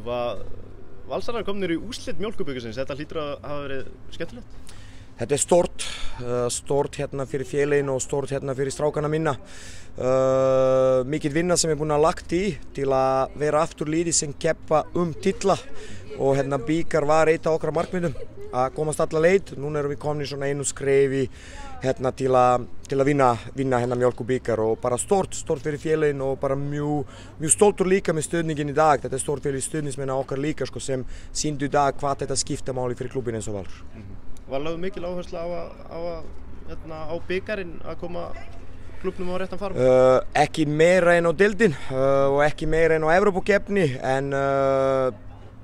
Valsarar komnir í úrslit Mjólkurbyggarsins, þetta hlýtur að hafa verið skemmtilegt? Þetta stort hérna fyrir félagin og stort hérna fyrir strákana minna. Mikið vinna sem búin að lagt í til að vera aftur liði sem keppa titla og hérna bikar var eitt af okkar markmiðum að komast alla leið. Núna erum við komin í svona einu skrefi hérna til að vinna hérna Mjólkurbyggar og bara stort fyrir félagin og bara mjög stoltur líka með stuðningin í dag. Þetta stort fyrir stuðningsmenn okkar líka sko, sem sýndu í dag hvað þetta skipta máli fyrir klubbin eins og Valur. Var lögð mikil áhersla á byggarinn að koma klubnum á réttan farm? Ekki meira en á deildin og ekki meira en á Evrópukeppni en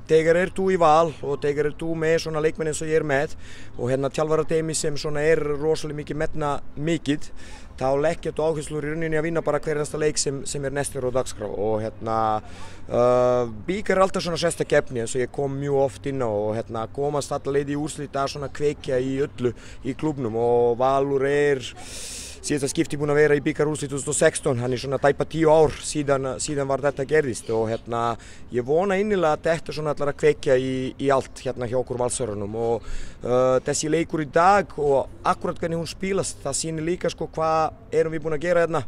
þegar þú í Val og þegar þú með svona leikmenn eins og ég með og hérna þjálfarateymi sem svona rosalega mikið metna mikið þá leggja þú áherslur í rauninni að vinna bara hver einasta leik sem næstur á dagskrá og hérna bikar alltaf svona sérsta keppni eins og ég kom mjög oft inn á og hérna komast alla leið í úrslit að svona kveikja í öllu í klubnum og Valur síðasta skipti búin að vera í bikarúrslit 2016, hann svona tæpa 10 ár síðan var þetta gerðist og hérna ég vona innilega að þetta svona allar að kveikja í allt hérna hjá okkur valsarunum og þessi leikur í dag og akkurat hvernig hún spilast, það sýnir líka sko hvað erum við búin að gera hérna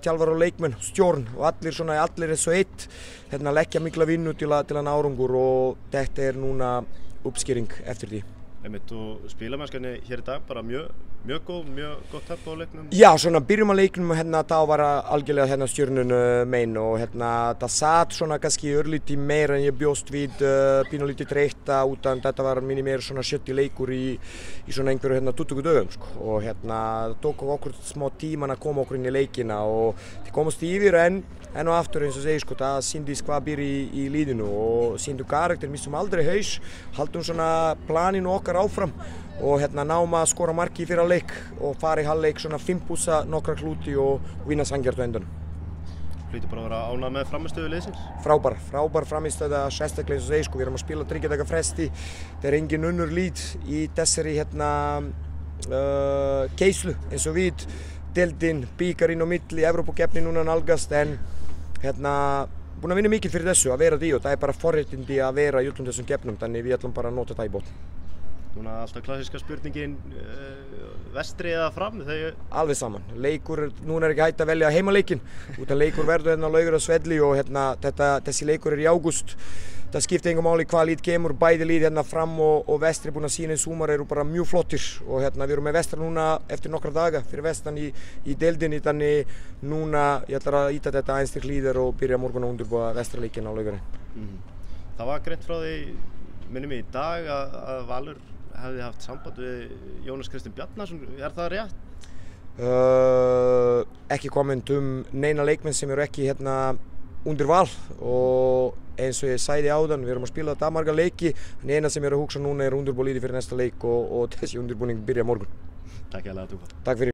þjálfar og leikmenn, stjórn og allir eins og eitt hérna leggja mikla vinnu til að ná árangur og þetta núna uppskýring eftir því. Og spilamennskan hér í dag bara mjög góð, mjög gott tempo á leiknum? Já, svona byrjum á leiknum hérna þá var algjörlega hérna stjórnun megin og hérna það satt svona kannski örlítið meira en ég bjóst við pínulítið treytta utan þetta var minni meira svona 70 leikur í svona einhverju hérna 20 dögum sko og hérna það tók okkur smá tíman að koma okkur inn í leikina og þið komast yfir en og aftur eins og segi sko það sýndist hvað býr í líðinu og sýndu karakter, missum aldrei haus, haldum svona planinu okkar áfram og hérna náum að skora marki í fyrra leik og fara í hálfleik svona 5 pússa nokkra hluti og vinna sanngjarnt á endanum. Hlýtur bara að vera ánægð með frammistöðu liðsins? Frábær frammistöða, sérstaklega eins og segi sko, við erum að spila 3 daga fresti, það engin önnur lið í þessari hérna keislu eins og við, deildin, bikarinn á milli, Evrópukeppni núna nálgast en hérna búin að vinna mikið fyrir þessu að vera því og það bara forréttindi að vera í öllum þessum keppnum þannig við ætlum bara að nota það í botn. Núna alltaf klassíska spurningin vestri eða fram þegar... Alveg saman, leikur, núna ekki hægt að velja heimaleikinn utan leikur verður hérna á Laugarásvelli og hérna þessi leikur í ágúst það skiptir engum máli hvað lið kemur, bæði lið hérna fram og vestri búin að sína í sumar bara mjög flottir og hérna við erum með vestra núna eftir nokkra daga fyrir vestan í deildinni þannig núna ég ætla að íta þetta aðeins til hlýðar og byrja morgun að undirbúa vestraleikinn á Laugarni. Það var greint frá því, minnum í dag að Valur hefði haft samband við Jónas Kristinn Bjarnason, það rétt? Ekki komment neina leikmenn sem eru ekki hérna undir Val og eins og ég sagði áðan, við erum að spila þetta marga leiki en eina sem ég að hugsa núna undirbúa liði fyrir næsta leik og þessi undirbúning byrja morgun. Takk fyrir.